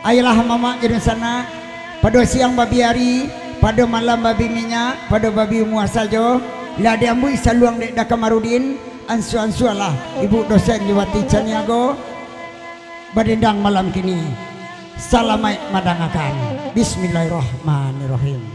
Ayolah mama jadi sana. Pada siang babi hari, pada malam babi minyak, pada babi muah saja. Lah diambui saluang dek Dakamarudin. Ansu-ansu lah ibu dosen Juwati Caniago. Badendang malam kini. Salamai madangakan. Bismillahirrahmanirrahim.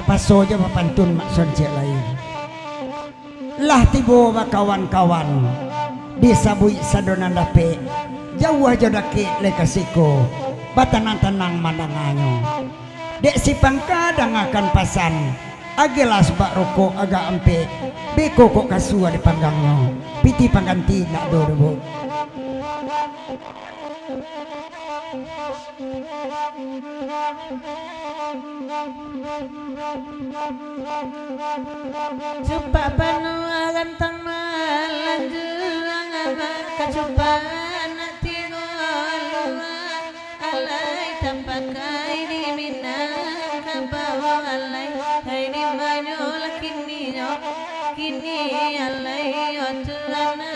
Paso aja pantun mak sonjek lain. Lah tibo kawan-kawan disabui sadonan dape jauh aja dake lekasiko batanan tenang mandanganyo. Dek si pangkadang akan pasan agelas bak rokok agak empe beko kok kasua di panggangnya piti pangganti nak dorobo. Cupa panua gantang malanjurang kacupa nak tinggal alai tampakai di minang kabawa alai hai di manyo kini alai oturana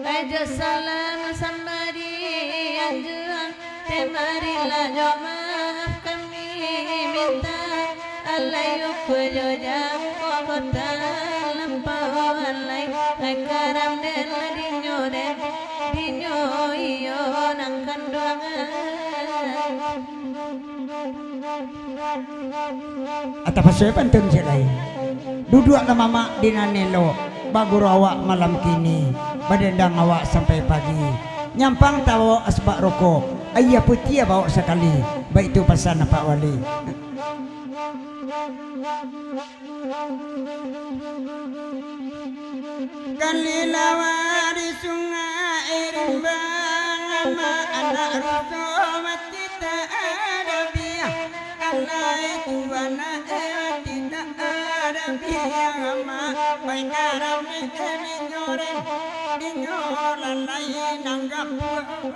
aja salam sambari anjuran temarilah jo maaf kami minta alai ukujo jam kota lampau alai karam den dinyo iyo nang kanduangan Atau pasal pantun selai. Duduklah mama di nanelo bagur awak malam kini badendang awak sampai pagi. Nyampang tahu asbak rokok ayah putih bawa sekali baik itu pesan Pak Wali. Kalilawa di sungai rimbang ama anak ruso mati tak ada biang Allah itu anak tidak ada biang ama baik karam di nyoren di nyolan lain nanggap aku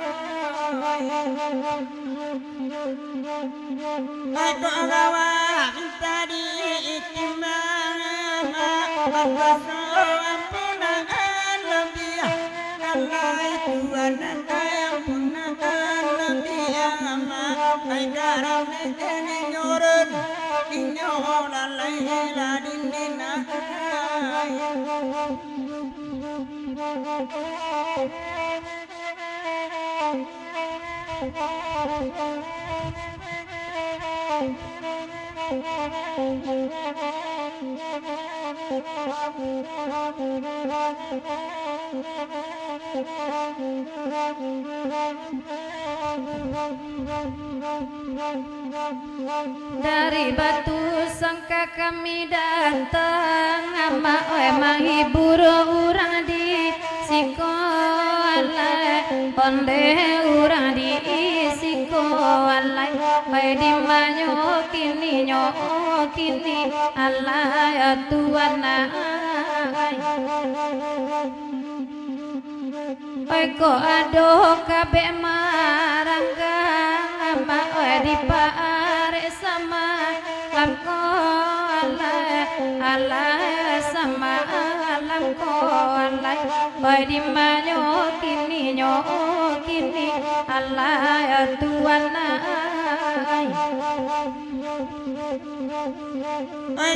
agawa minta diitimbang ama ampunaan lebih Allah itu anak ampunaan lebih ama baik karam di nyoren di nyolan lain ladindina Dari Batu Sangka kami datang menghibur urang di Sikoalai onde urang di Sikoalai bae di manyo kini alai tuan ai ko adoh kabe marangga ma di pare sama lamko alai sama lamko alai bae di manyo kini alai tuan ai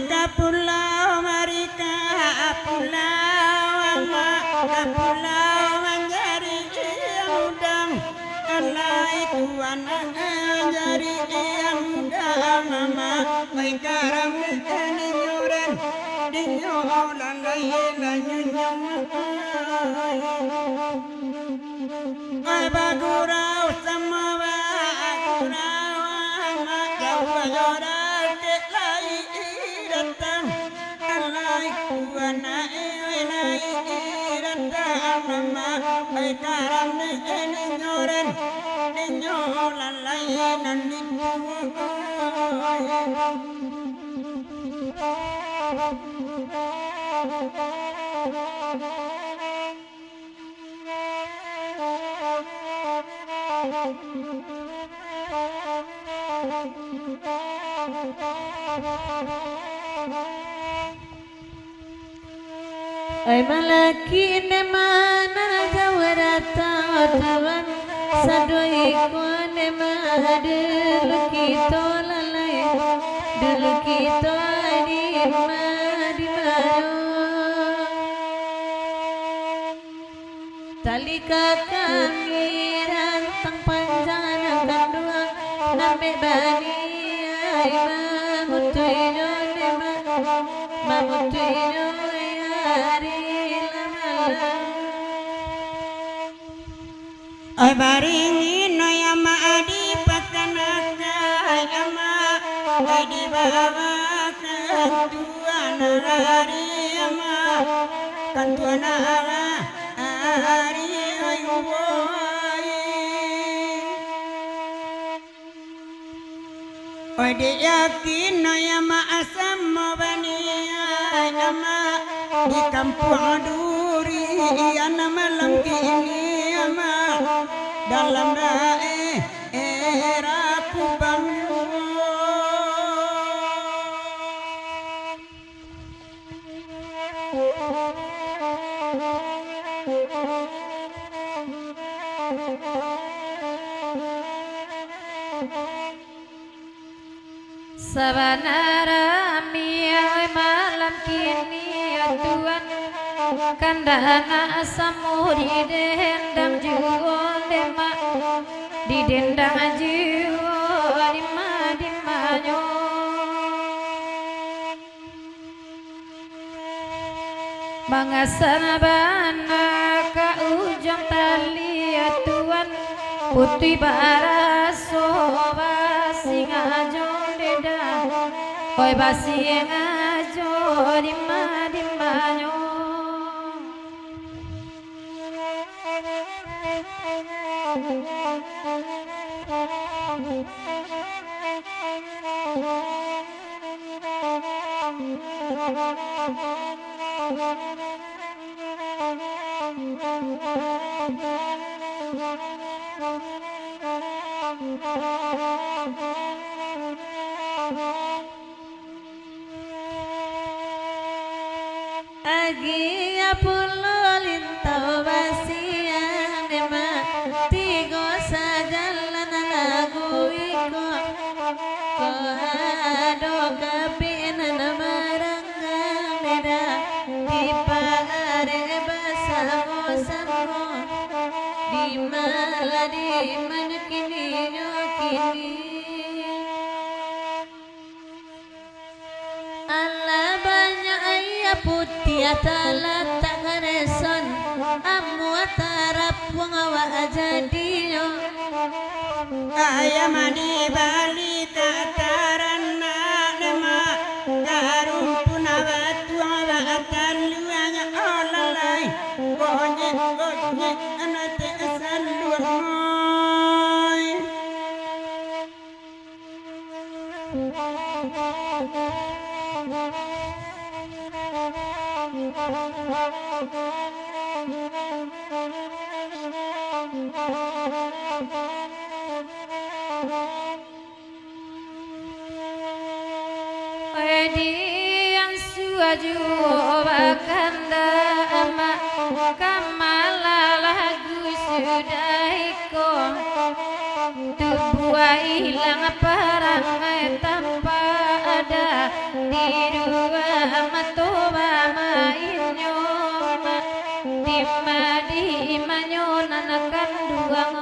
Ka pulau Marika pulau pulau menjadi udang alai tuan jadi udang mama baik karam ni nyuran di nyolan lai nyum ai bagurau sama bagurau jauh jodoh lai datang alai tuan ai datang mama baik karam ni nyoran di nyolan lai nani Ay malaki ne mana jawarata tuan sadoi ko ne dulu kita lalai dulu kita di mayo talika kami rantang panjang kandua nambe bani ay mamutuino ne mamutuino ai baringi no yama adi pakanaka yama adi bawa kantuan hari yama kantuan hari ayu boy oi de yakin no yama asam bani yama di kampung duri yana malam kini yama dalam daerah Kubang Sabanara miai malam kini tuan kandana samuri dendang jual dema di dendang jual di manyo mangasana bana ka ujung tali tuan putih baraso basinga jodeda koi basinga jodi manyo Agi apulo lintau basian ema tigo sajalan lagu iko ko ado kapinan marangga neda di pare basamo samo di maladi manukini nyokini Allah banyak ayah putih atalat tak kareson amu atarap wong awak jadi yo ayam di bali tataran nama garum punawatu awatan luanya olalai gonyek gonyek anate saluai yang suaju bakanda ama kamala lagu sudah iko tubuh hilang perangai tanpa ada di dua matoba mainyo di manyonan akan duang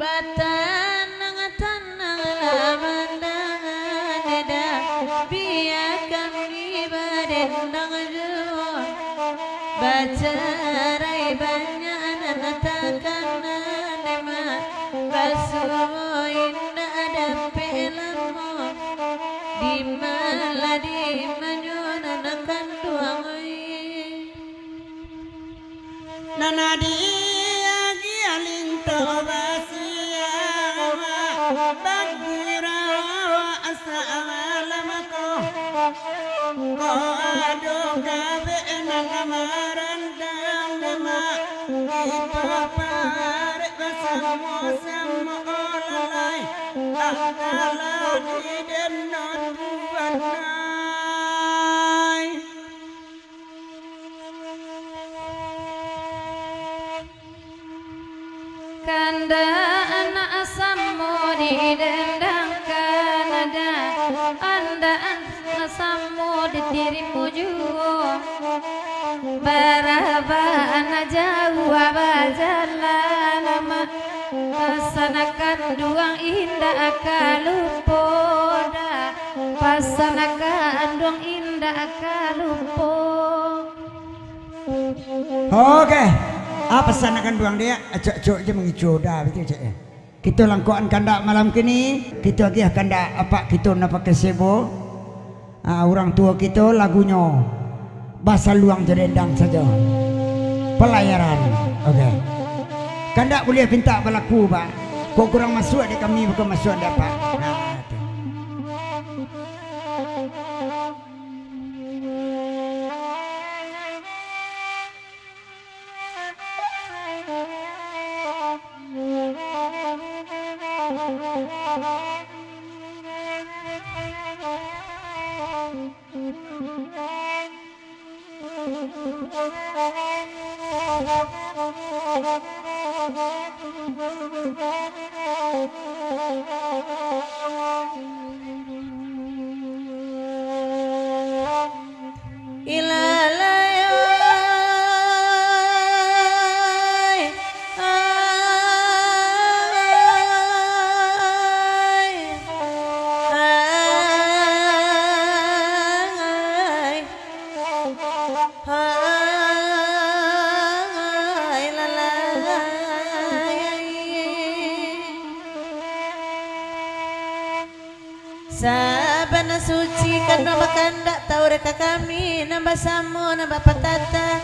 Batanang tanang lamandangan eda biarkan ibadendang jua bacarai banyak natakan nema basuh indah dan pelamo di malah di manyonan akan tuangai nanadi agialing tobasia bagira asalamako ko ado gabe nangamaran dama itu pare basamo samo olalai akala di denno tuanai kanda anak asammu didendangkan ada anda anak asammu di dirimu juga berapa anak jauh abajalan nama pasanakan duang indah akalupoda pasanakan duang indah akalupo. Oke, apa sanakan duang dia? Acok-acok je mengicoda betul cak ya. Kita langkuan kandak malam kini, kita lagi kandak apa kita nak pakai sebo. Orang tua kita lagunya bahasa luang jedendang saja. Pelayaran. Oke. Kandak boleh minta berlaku pak. Kau kurang masuk di kami bukan masuk dapat. Sabana suci kan nama kandak tahu reka kami nambah samo nambah patata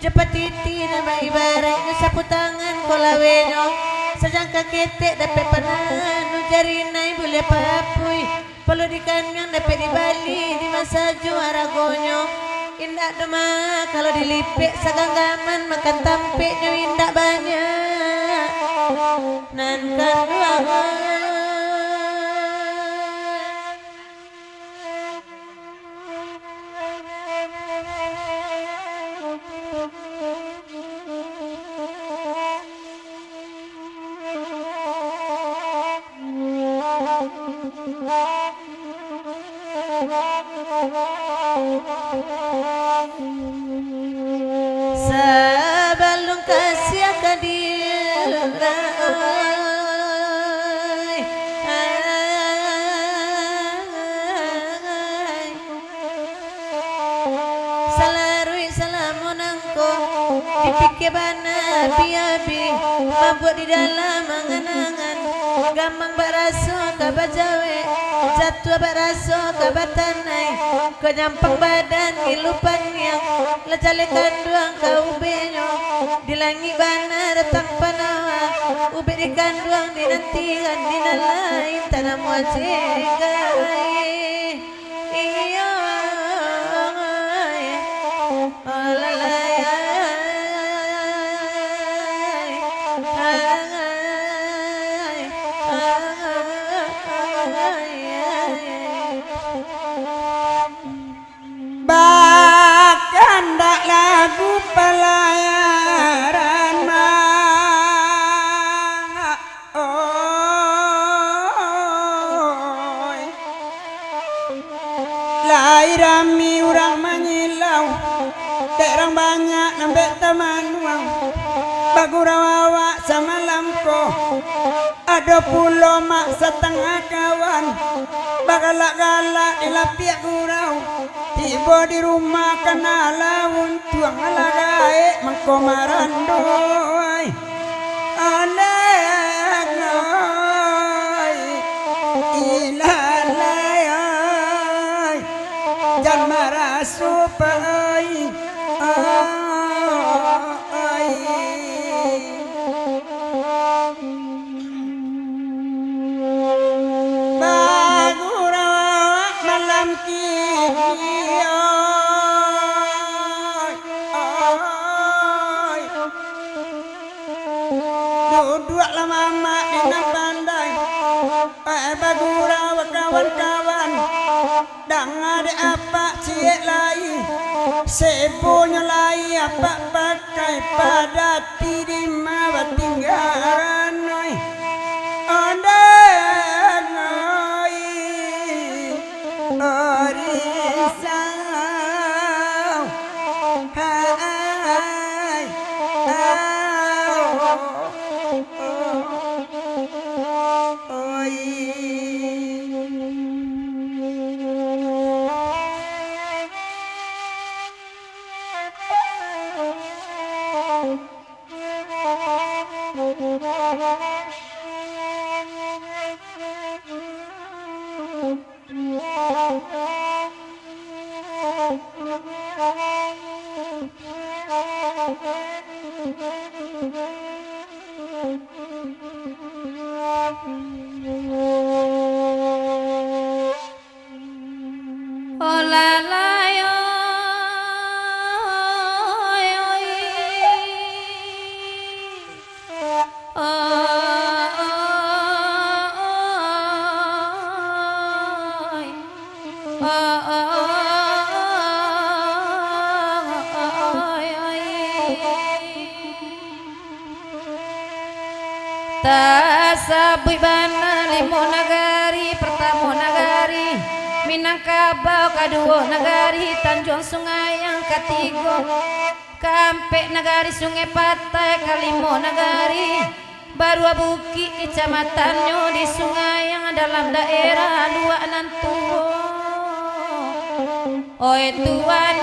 japatiti nambah ibaratnya sapu tangan kolawenyo sejangka ketek dapat panan jari nai boleh papui perlu dikanyang dapat di Bali di masa juara gonyo indah dema kalau dilipik saganggaman makan tampeknya indah banyak nan kan dua Sabalung kasih kadirai salarui salamunangko dipikir bana biabi mabuk di dalam angan-angan gamang baraso kabajawe jatuh baraso kabatanai kau nyampang badan ilupan yang lejalekan duang kau benyo dilangi bana datang panawa ube di kanduang dinantikan dinalain tanah muajegai iyo bahkan dak lagu pelayaran mah oi lai rami urang mangilau terang banyak nambah taman uang bagurawawa sama lampo ada pulau mak setengah kawan bagalak-galak di lapiak gurau tiba di rumah kena laun tuang alagai mengkomarandoi anak noi ilalai jangan marah supai duduk lama mak di pandai bagura kawan-kawan dang ada apa ciek lai sepunya lai apa pakai pada di mawa tinggalan noi ondang noi orisau hai oh la la yo Tasabui bana limo nagari pertama nagari Minangkabau kedua nagari Tanjung Sungai yang ketiga Kampek nagari Sungai Patai kalimo nagari Baru Bukit kecamatannya di sungai yang dalam daerah Luak Nantuo Oi Tuan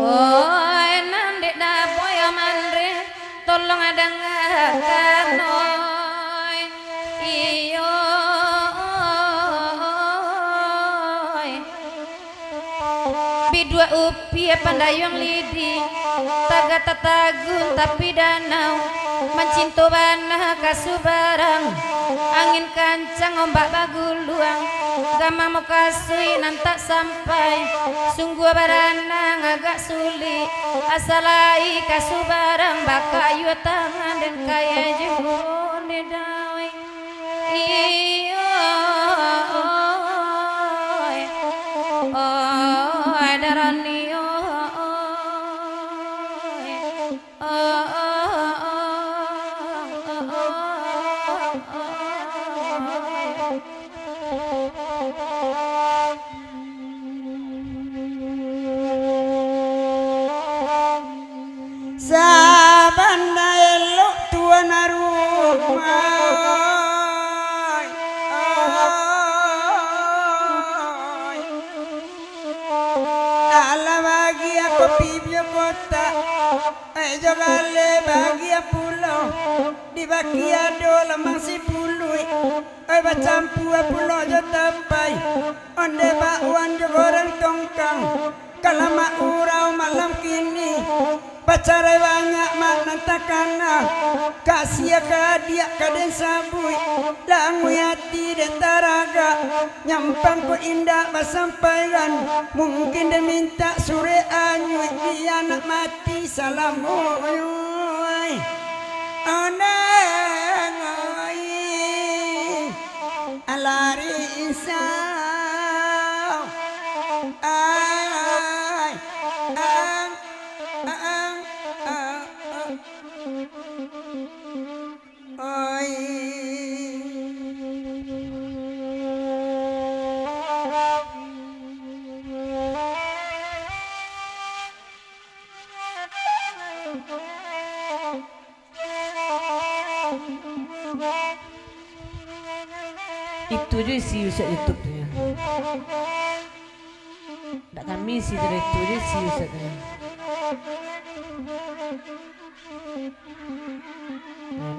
Oi nandek dapoy amandre tolong dengarkan oi iyo bidua upi pandayung lidi taga tatagun tapi danau mencinto banah kasubarang angin kancang ombak baguluang gama mo kasui nantak sampai sungguh baranang agak sulit asalai kasubarang bakayu tangan dan kaya jun di dawai iyo darani Sabanda elok tuan arumai ala bagi aku pibio kota jogale bagi pulau di bagi ado lamang si pului bacampu pulau jo tampai onde bakwan jo goreng tongkang kalama urau malam kini pacarai banyak makna takana kasih dia kaden sabui langu hati dan taraga nyampang ku indah basampaikan mungkin dia minta sore anyu dia nak mati salamu oneng alari insau ay Itu je si Ustaz YouTube nya. Tak kami si dari itu je si Ustaz nya.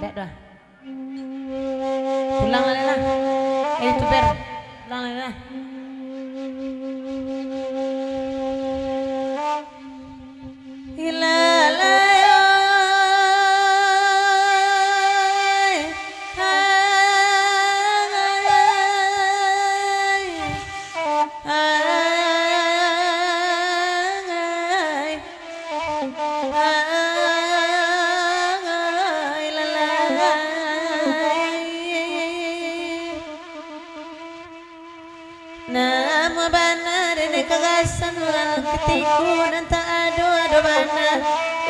Ndak dah. Pulang lah. YouTuber. Pulang lah. Nama benar ini kagasan orang ketiku dan tak ado benar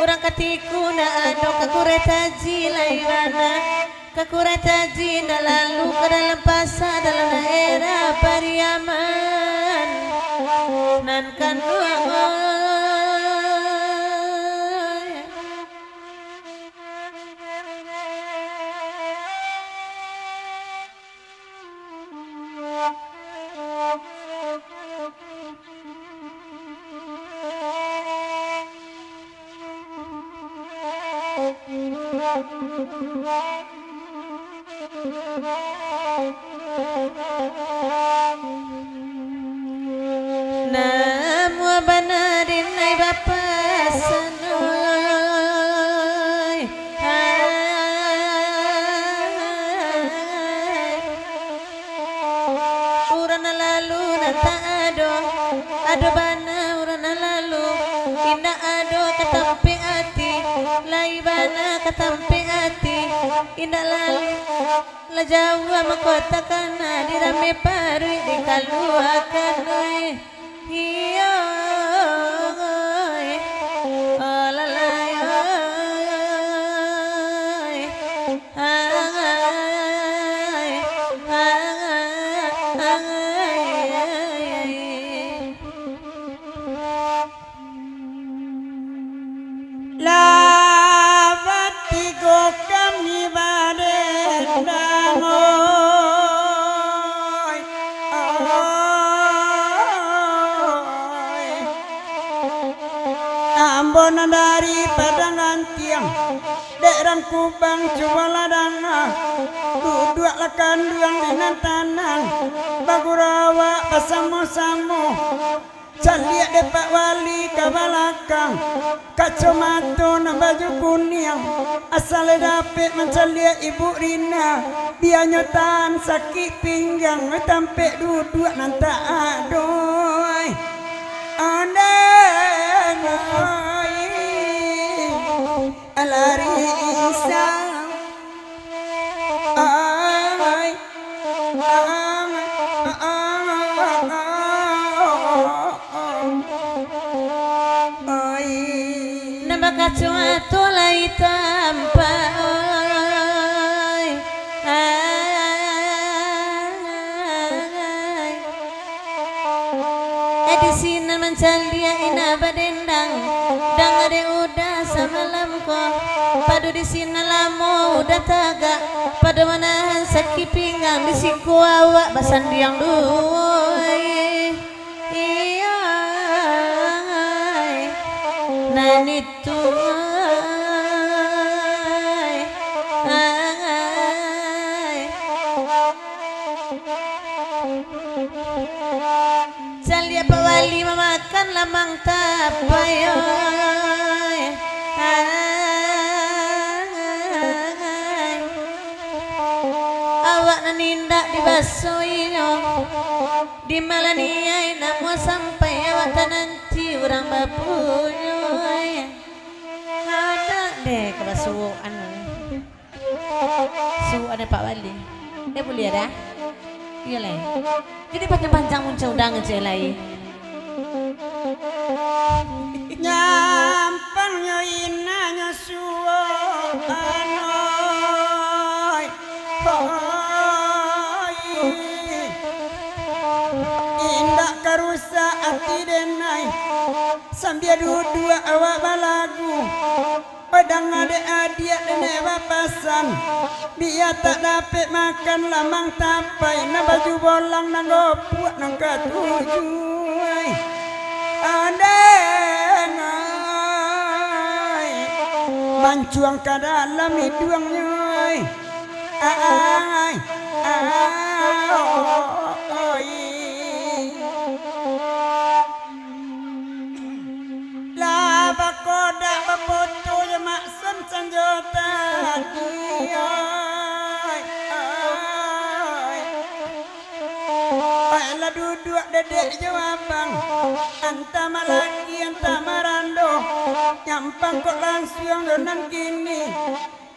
orang ketiku nak ado kakuretaji laibana kakuretaji nak lalu ke dalam pasar dalam daerah Pariaman nan kan Namu benarin nai bapa sanoy urang lalu nata ado bana urang lalu indah ado katampi ati lai bana katampi ati indah lalu la jawa makota kana di rame paru di kaluakan iyo la la Lavati go kami barendangoy Ambon dari padangan tiang Derang kubang coba ladanga Duduk lakan duang dengan tanang Bagurawa pasamo-samo Caliak depak wali ke belakang, kacamata na baju kuning, asal dapet mencaliak ibu Rina, biarnya tahan sakit pinggang, tampek duduk nanti adoy, adoy, alari isang, ay, Nabakacua lai tampa di sini mencalia ina badendang dang ada udah samalam ko padu di sini lamo udah taga pada mana sakit pinggang di siku awak basandiang duai iya nanitu Salia pawali memakan lamang tapai awak nanindak di basoinyo di malaniai namu sampai awak nanti orang bapunyo ada deh kebasuan su ada Pak Wali dia boleh ada iya lah jadi panjang-panjang muncul udang ngecelai nyampang nyoina nyasuo anoy indak karusa ati denai sambil dua awak balagu padang adik-adik nenek bapasan biar tak dapat makan lamang tapai na baju bolang na gopuak na katujuy adengai mancuang ke dalam hidung nyoy ai la bakoda bapoto ya maksun sanjota Baiklah duduk dedek jawabang anta malaki anta marando nyampang kok langsung donan kini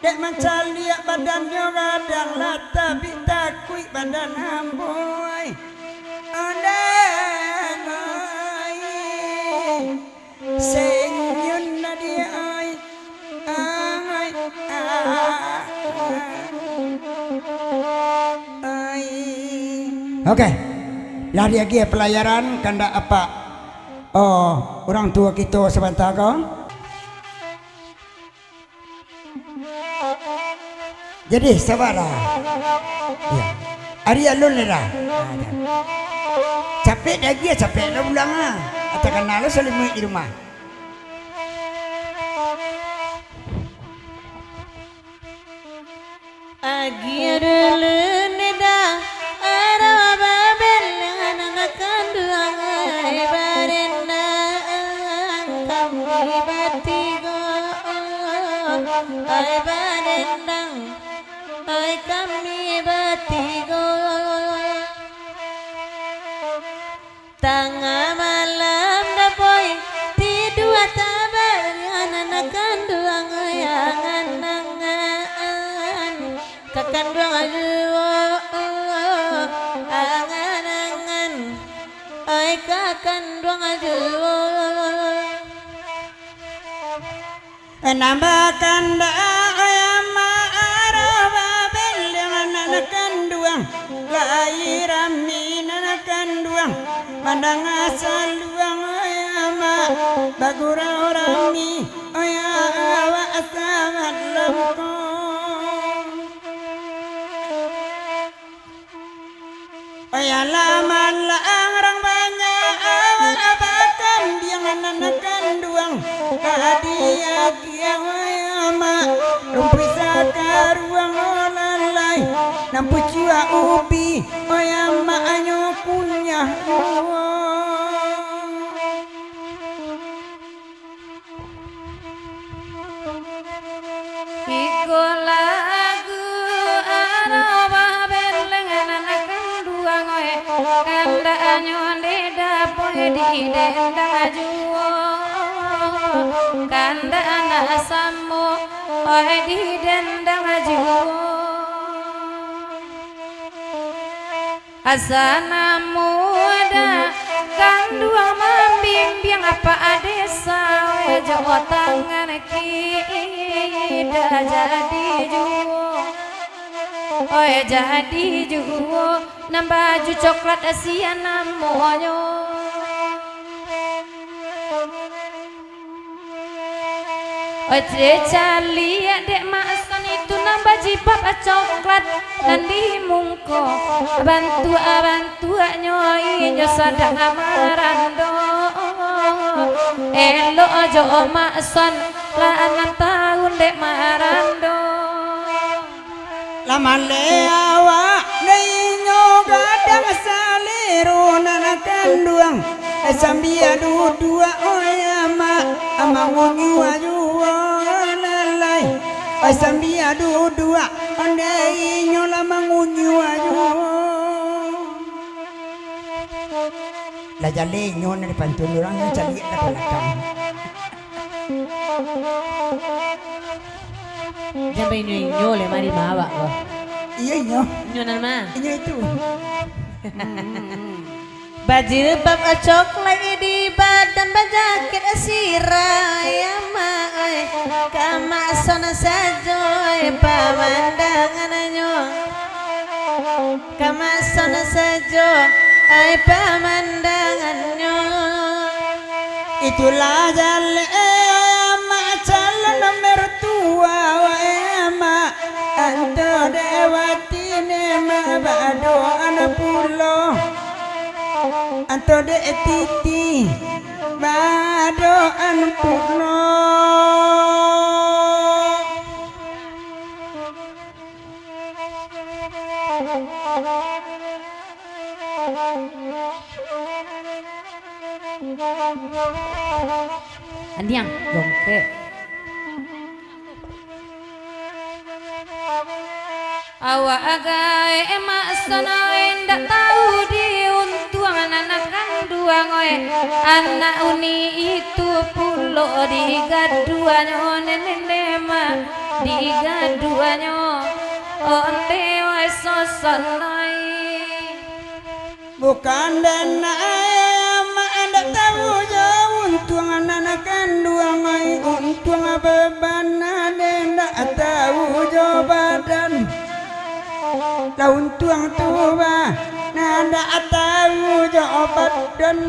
dek mencaliak badannya kadang lata bitakui badan amboy adai senyun nadi ai Oke, lari lagi pelayaran kanda apa? Oh, orang tua kita sebentar kau. Jadi sabarlah. Ya. Ari alun dah. Capek lagi, capek dah pulang ah. Atau kenal selalu di rumah. Agi dulu nida ara babel anak kandung ai barena kami batigo ai barendang ai kami batigo tengah malam dapoi tidur tabar anak kandung ai angan kakandung aduh angan-angan ai kakandung aduh nambah kanda ayama araba bel dengan anak kandung lahiran anak kandung pandang asal luang ayama bagura orami ayawa asamat lamko ayalah orang banyak awak abakan dia anak kandung hadiah kiam ayama rumpi sakaruang olalai nampu ciwa ubi ayama anyo kunyah di dendang juo kanda anak samu di dendang juo asana muda kan dua membimbing apa desa jawa tangan kita jadi juo jadi juo nambah baju coklat Asia namanya cali dek masan itu nambah jibab coklat nanti mungko bantu nyoi nyo sadang marando elo aja masan lah tahun dek marando lama leawa neinyo gadang saliruna kanduang sambia dua oyama ama wongi wajuwa lalai sambia dua neinyo lama wongi wajuwa la jale nyo na pantulurang na cali na belakang Jambai nyo le mari mawa ko. iya nyo Nama. inyo itu Bajir bab coklat di badan bajaket sirai mai kama sona sajo pamandangan nyo kama sona sajo pamandangan nyo itulah jale calon mertua ema anto dewati nema bado anak pulo anto de titi bado anak pulo Andiang dongke awak agai emak sana ndak tahu diuntuang anak kandung anak uni itu pulo digaduanyo nenema digaduanyo onte wai sosanai bukan dan emak ndak tahu jauh untung anak kandung untung beban ndak tahu jawaban laun tuang tua nanda tahu jawaban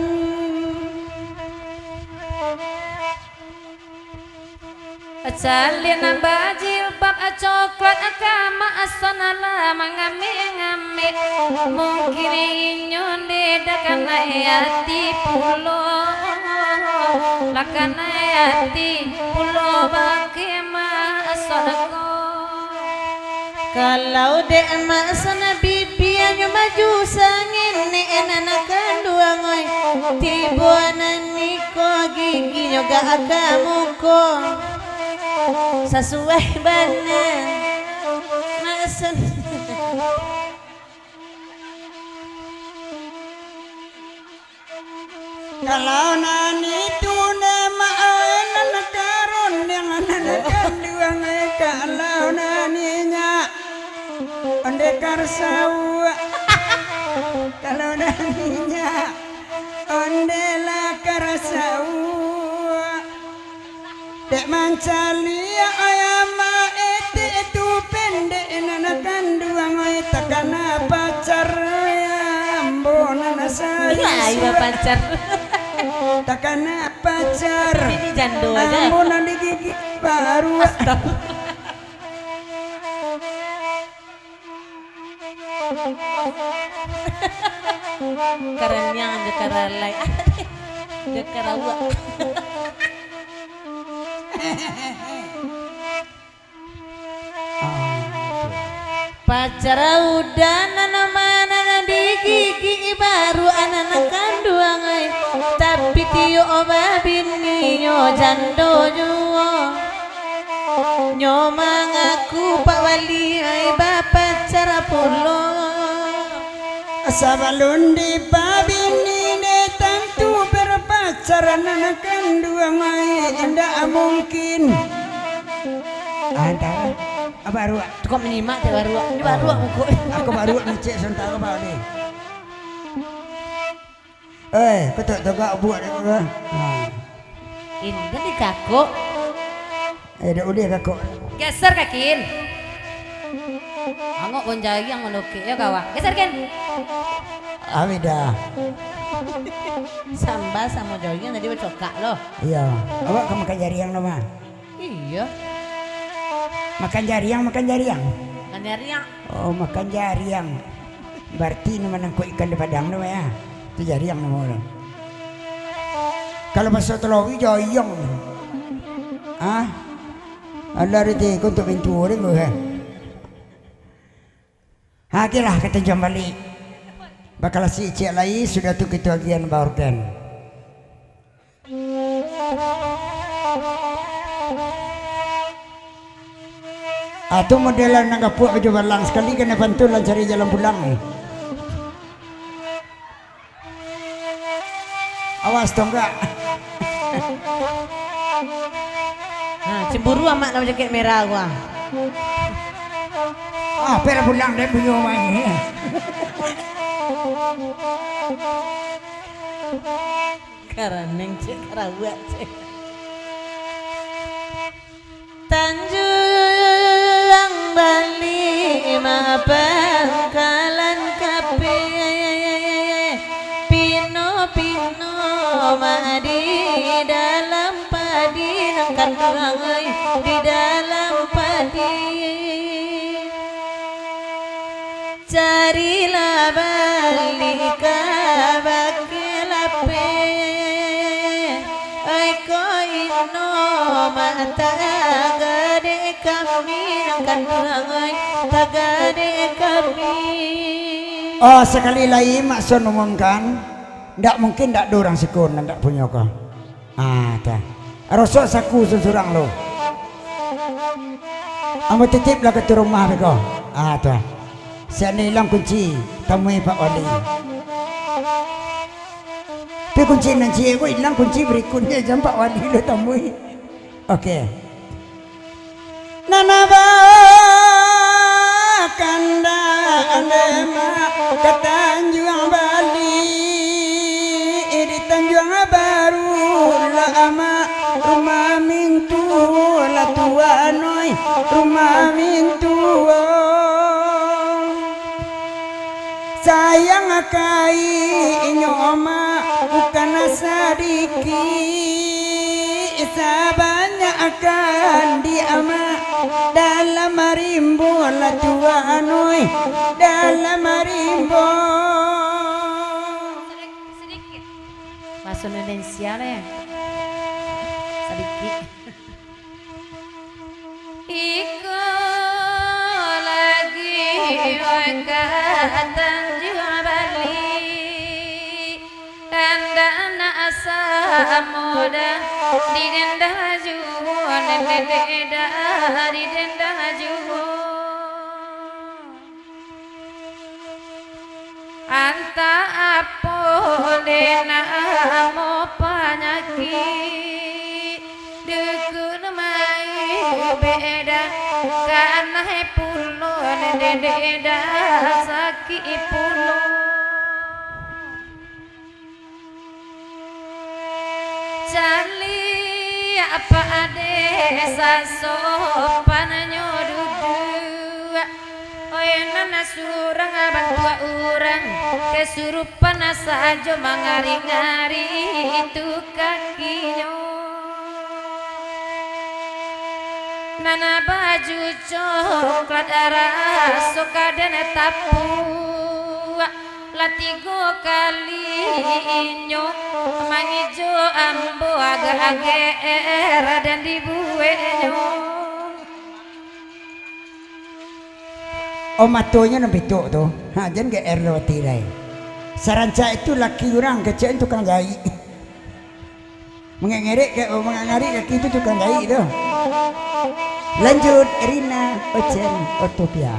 Jalin nambah jilbab coklat kama asanala mangame mungkin inyon dedakan hati pulo lakan hati pulo bakima asalako kalau dek emak sana bibi anyo maju sangin ne anak kandung oi tibo ananiko gigi nyoga akamuko sesuai banan masan kalau nani tu nama anak karun yang anak kandung kalau naninya ondekar sawa kalau naninya ondela karasawa dek mancalia ayama itu pendek anak kandung takana pacar ambon nasa iya pacar takana pacar ini jando aja ambon di gigi baru karena yang karalai karawa pacar udah nana mana di gigi baru anak kandung tapi tiyo oba bini nyo jando juo nyo mangaku pak wali ay bapak cara pulo sabalun di babini ne tantu sarana dua mai indah mungkin antara baru Kok menyimak teh baru. Ini baru aku. aku baru ngecek sebentar apa ni betul tegak buat aku Ini kan di kaku. dah udah kakak Geser kakin. Angok bonjai yang menuki ya kawan. Geser kan. dah Samba sama jogging tadi bercokak loh. iya awak kamu makan jariang nama Iya. makan jariang Kan dari yang oh makan jariang berarti nama nangkuk ikan di padang nama ya itu jariang nama orang kalau bahasa Telawi jayang ada reti untuk pintu orang gue hakilah kata jam balik bakal si cik lagi sudah tu kita agian baurkan atau modelan nak kapuk baju balang sekali kena pantulan cari jalan pulang awas dong kak Nah, cemburu amat nama jaket merah gua. pera pulang dan punya main Karaneng cek karawat cek. Tanjung Bali ma pangkalan kape pino ma di dalam padi nangkan rangai di dalam padi carilah balik bakelape ai koino mata gade kami nangkan rangai tagade kami. oh sekali lagi maksud umumkan ndak mungkin ndak ada orang sekun ndak punya kau dah rosok saku sesurang lo amu titip lah ke rumah kau dah saya hilang kunci temui Pak Wali tapi kunci nanti aku hilang kunci berikutnya jam Pak Wali lo temui oke Nana kanda lema ke Tanjung Bali di Tanjung Baru lama rumah mintu la tua noi rumah mintu sayang kai nyoma bukan sadiki banyak akan diama dalam marimbo la tua noi dalam marimbo Sedikit masuk Indonesia lah ya sedikit Iko lagi wakatan Tanjung Bali Tanda asa muda di dendah juhon di dendah juhon anta apo dena mo panyaki dukun mai beda karena pulo deda sakit pulo Cali apa ade sasopan nyodudu Oyenan surang bantua urang kesurupan saja mangari-ngari itu kakinya Nana baju coklat arah suka dan tapu latigo kali inyo mangijo ambo agak-agak dan dibuenyo matonya nampi tu jangan ke roti rai saranca itu laki orang kecil tukang jahit mengengerik kaki itu tukang jahit tu lanjut Rina Ocen Otopia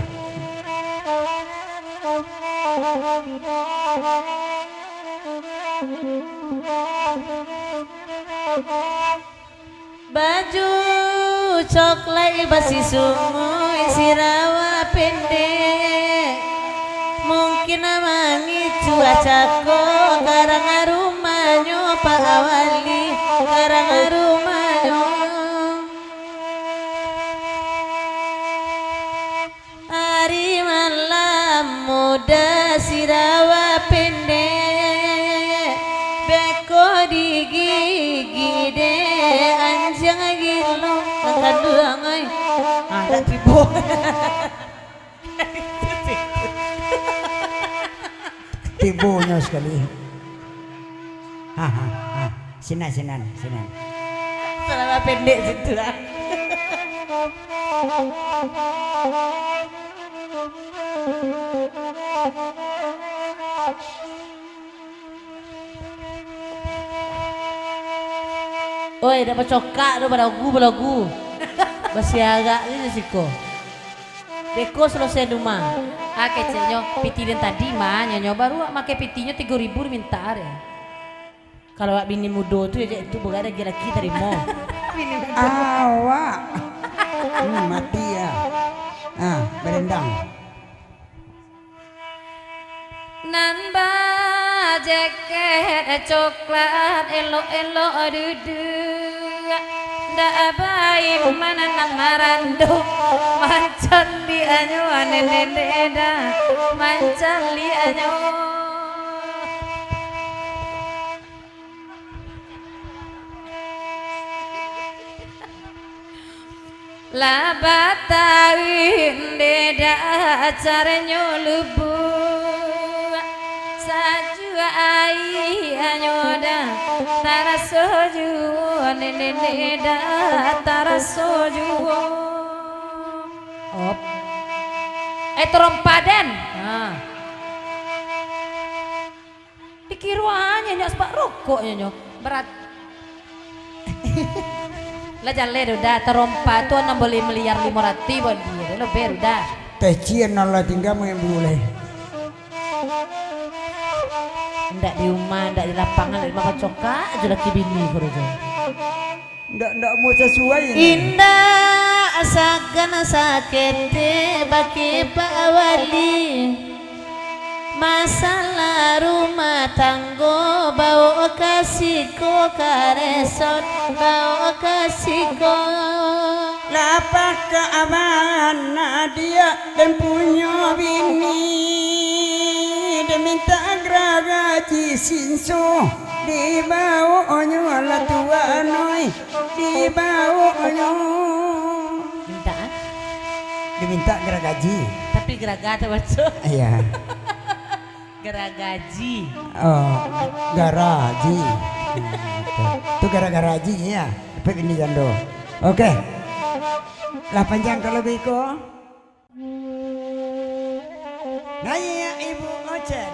Baju coklat basi sungu isi rawa pendek. Mungkin amangi cuaca ko karang rumahnya Pak Awali karang rumahnya. Hari malam muda si rawa pendek. Beko di gigi de anjang gilo angkat duang ay. Ada tibo. Tibunya sekali. Sinan. Selama pendek situ lah. Oi, dapat cokak tu belagu. Masih agak ni siko. Beko selesai rumah. Kecilnya pitirin tadi mah nyonya baru make pitinya 3.000 minta ya. Kalau bini muda tu ya itu bukan ada laki terima. Awak. Mati ya. Berendang. Namba jaket coklat elok-elok duduk. Ndak baik mana nang marando mancan li anyo anenenda mancan li anyo. La batawin deda acaranya lebu saju ai anyoda tarasoju neneda tarasoju op terompadan dikiruannya nyos pak rokok nyo berat lah jalan udah terompa tuh 6 miliar 500 buat dia lo ber udah Teh cien Allah tinggal boleh. Ndak di rumah, ndak di lapangan, ndak di makan cokak aja laki bini kurujo. Ndak mau sesuai ini. Indah asakan sakete baki Pak Wali. Masalah rumah tanggo bau kasihku karesot bau kasihku. Lapah keamanan dia dan punya bini minta gaji sinso di bawahnya lah tuanoi di bawahnya Minta? diminta gaji Tapi geragata betul. iya Geragaji. oh garaji itu gara-garaji ya tapi ini jando oke 8 jam kalau biko nanya ibu Ocen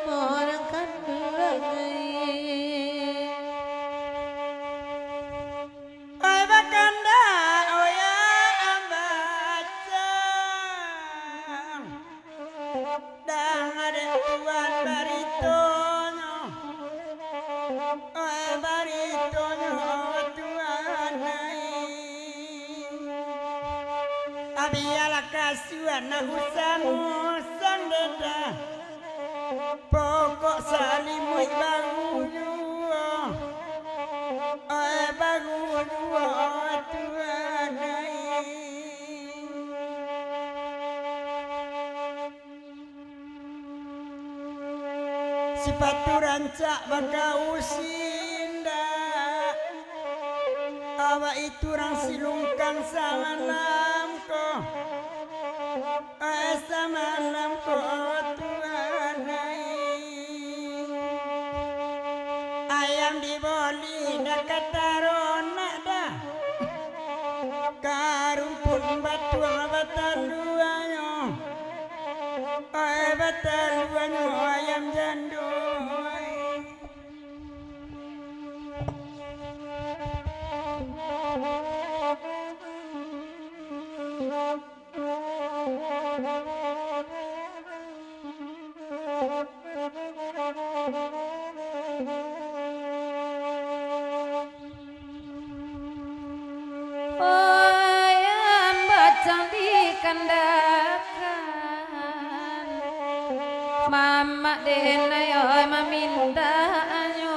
orang kandung Oi bakanda oya ambaca dang ada tuan baritonyo oi baritonyo tuan nai abiala kasuan na usamu sandeda pokok salimui bangunyo sepatu rancak baka usinda awa itu rang silungkang samalam ko samalam ko tuanai ayam diboli dekat tarona dah karumpun batu bataluanyo bataluanyo ayam jandoi ayam bacang di kandakan mama denai oi mamintanya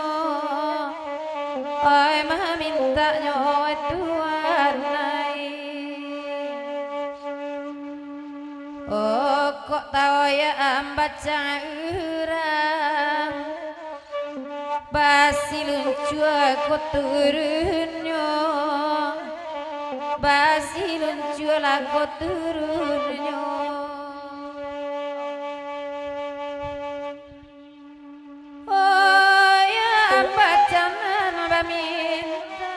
oi mamintanya oi tuanai oh kok tau ya ambacang urang basilun cua ko turunnya basilun cua la ko turunnya oh ya ambacang nama minta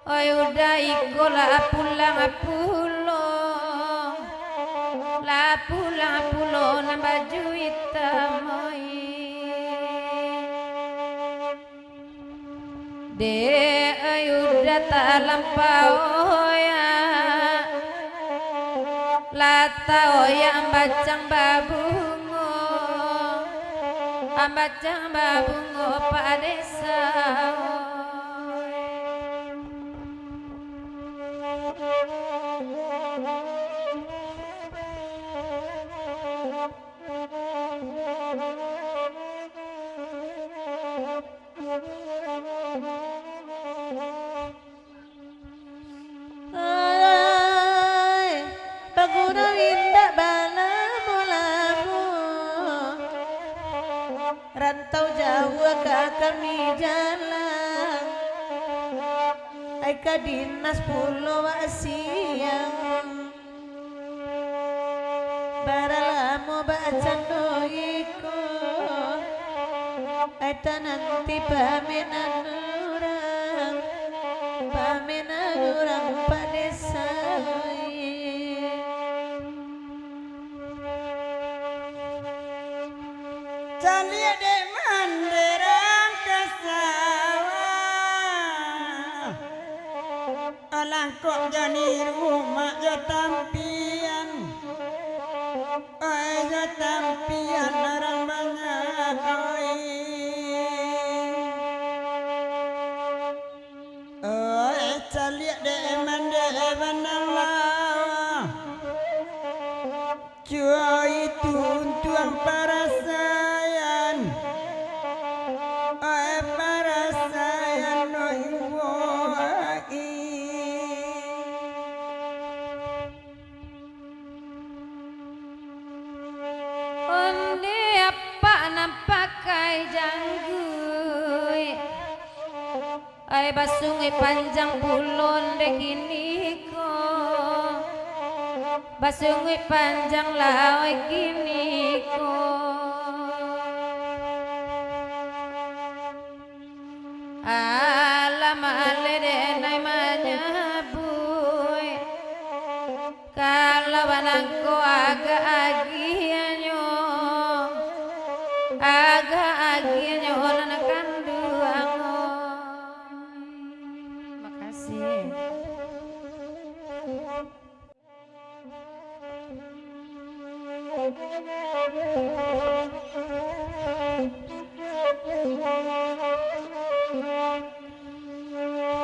oh udah iko la pulang pulang na baju hitam de ayuda tak lampau ya lata oya ambacang babungo pak desa Paguna winda bala mulamu rantau jauh ke kami jalan ai ka dinas pulau siang baralamu bacan doiko ai nanti pamenan orang padesa Cali de manderang kesawah alangkok jani rumah ya tampian ya tampian orang banyak cali de manderang lawa cua itu tuang para ai basungi panjang pulon de kini ko basungi panjang lawe kini ko alam ale de nai manyabuy kalawan ko aga agianyo na kanduang makasih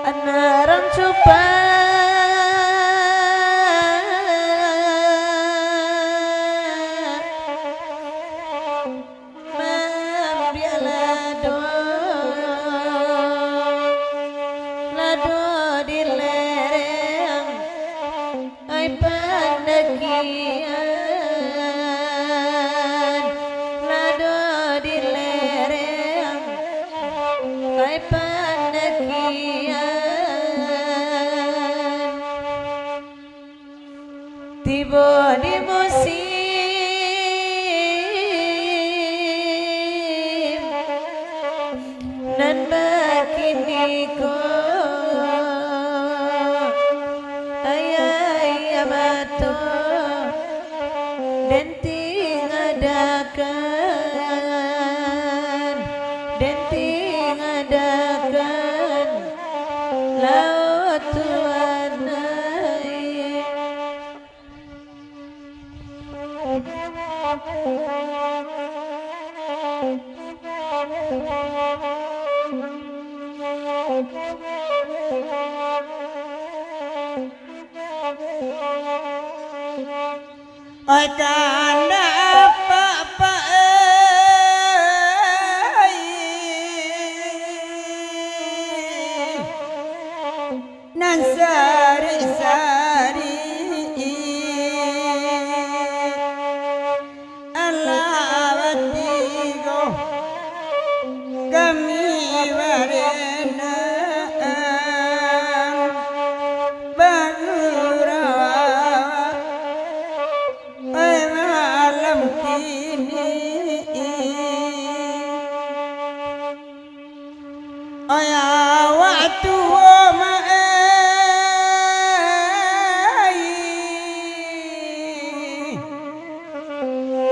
Anarang cupa lado di lereng ai pandakian ketiko ayah batu denti ngadakan laut tuanai oi kanda apa nan sari alawatigo kami warena bagurawa oi malam kini oi waktu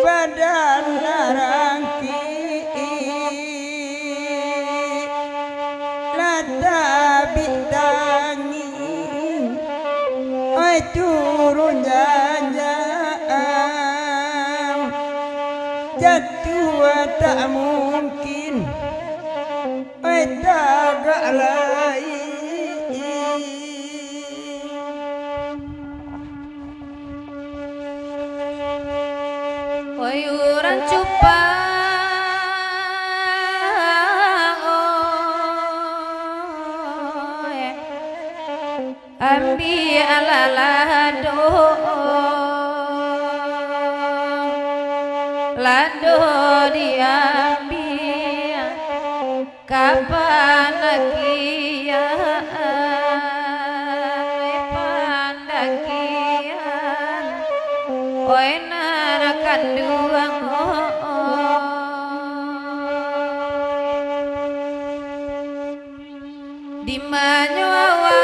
badan larangki lata bitangi oi turun janjang jatuh tak mungkin oi tagak lain Oyuran cupang ambi alalado lado diambil kapan pandakian oi nana kanduang di manyawa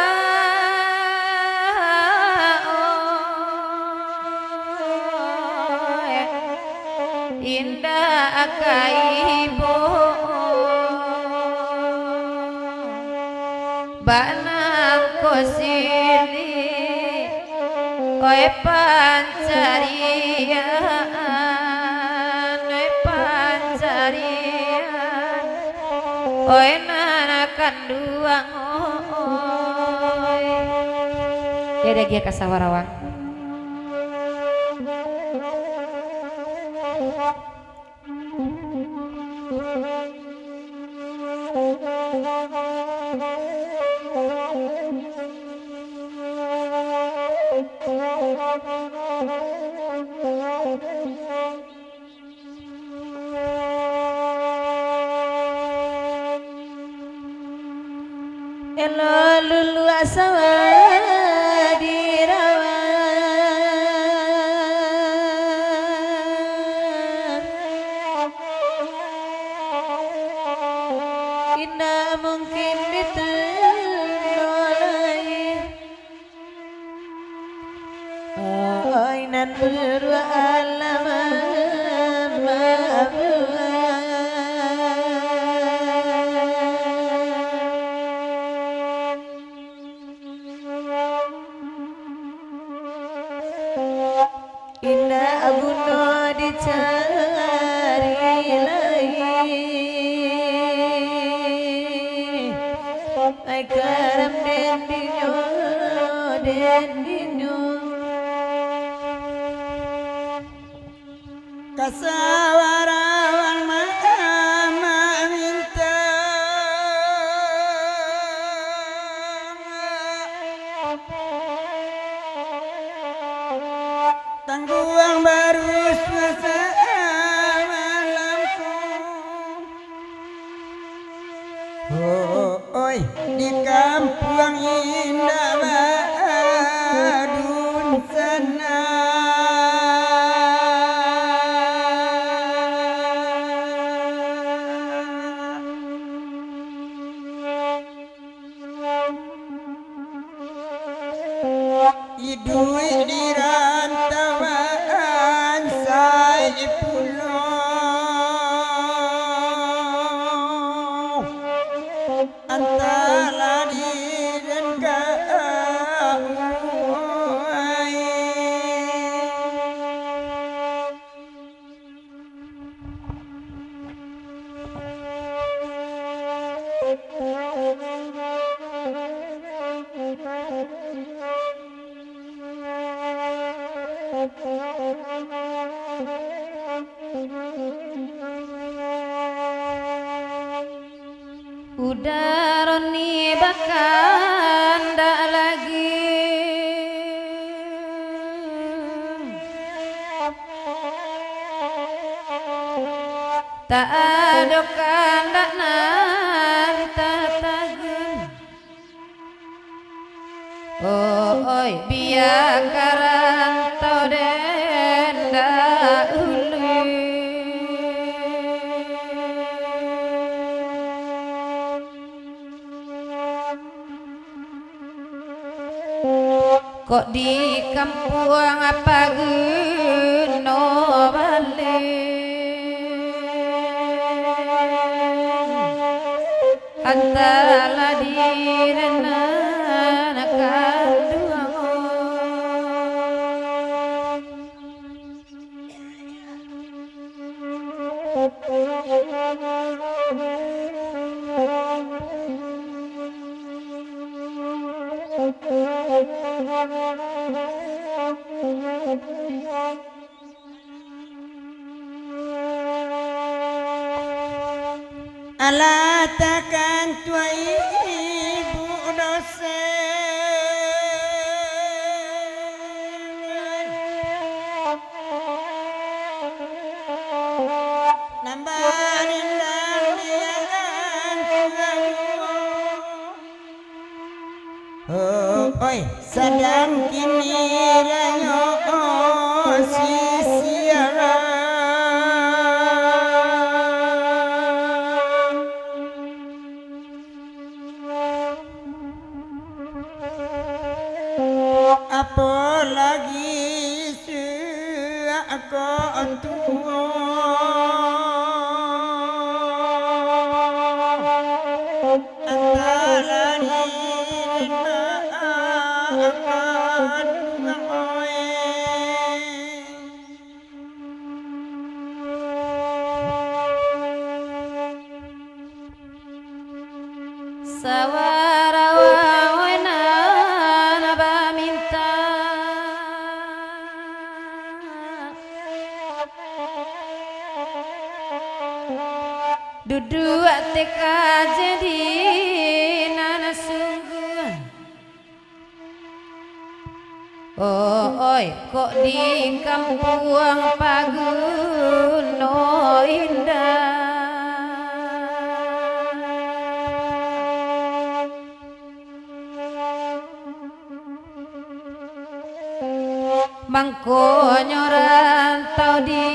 indah akaibo banang kosili oi pancarian oi nana kanduang oi ya gia kasawarawang elo lulu asawa dirawan indah mungkin ditolai oi nan berwa alaman indah abuno dicari lagi ai karam dendinyo kasawarawan mama minta tangguang baru semasa malamku oi di kampung indah badun sana idui di rantauan saya pulau antara di dan kau. Udah Roni bahkan ndak lagi tak ada kandak nan tatagun oi biar karantau den dak ulu kok di kampung apa geno balik antara diri anak kandungmu Ala takkan tua ibu dosen nambahin dalian oi sedang kini ranyo sisiara apalagi aku tua antara diri akan sawarawana minta duduk teka jadi nana sungguh oi kok di kampung Paguno indah mangko nyorantau di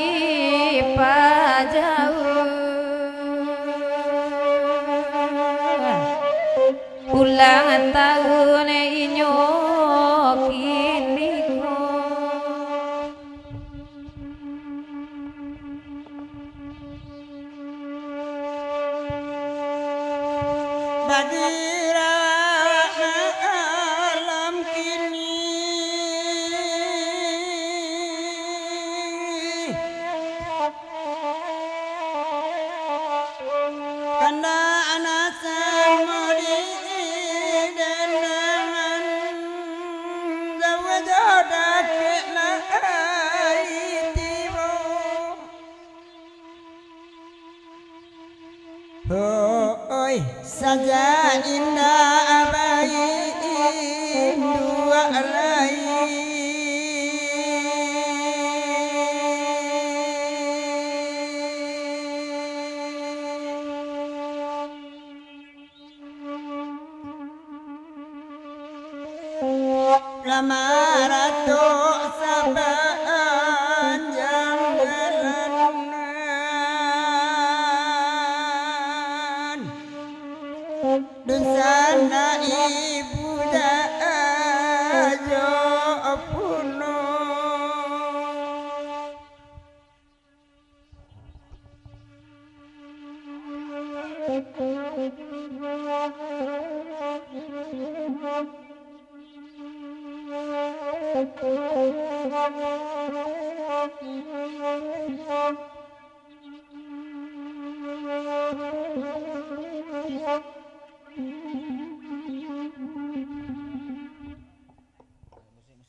Pajauh ulang tahun inyo kini bagi alam kini karena anak semudi dan dengan zawajah kena itimu oi saja indah baik dua lama ratu sepanjang jalanan dan sana ibu dah Thank you.